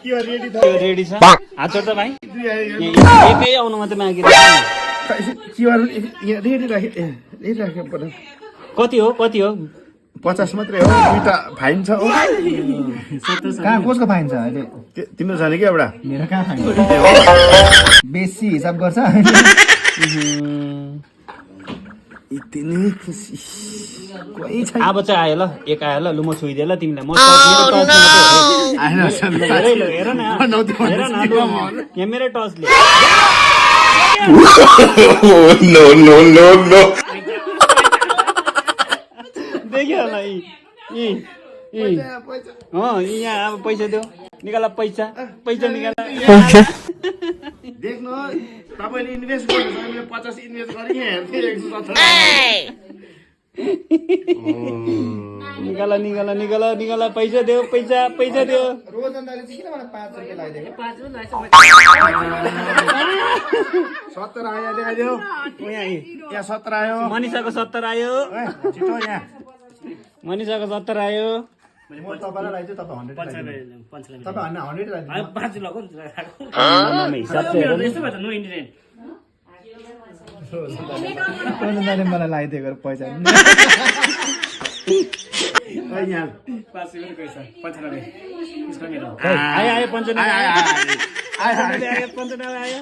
ready छ हात जोड त भाइ एकै आउनु मात्रै मागिरहेको कति हो 50 मात्रै हो दुईटा फाइन छ हो कहाँ कसको फाइन छ अहिले तिम्रो छ नि के एउटा मेरो कहाँ फाइन बेसी हिसाब गर्छ इतनी खुसी कोही छैन अब चाहिँ आयो ल एक आयो ल लु म छुइदिएँ ल तिमीलाई म हेर न यहाँ मेरै टचले देखियो होला यहाँ अब पैसा देऊ निकाल पैसा निकाल देख्नु तपाईले इन्भेस्ट गर्नु मैले 50 इन्भेस्ट गरि यहाँ हेर्थे 117 निकाल पैसा देऊ पैसा देऊ रोजन्दाले चाहिँ किन मलाई 5 रुपैयाँ लगाइदिएको 70 आयो देखाइदेऊ यहाँ 17 आयो मनिषाको 70 आयो छिटो यहाँ मनिषाको 70 आयो म तपाईलाई लगाइदिन्छु तपाईँ 100 तपाईँ 100 रोजन्दाले मलाई लगाइदिएको पैसा यहाँ 95 आयो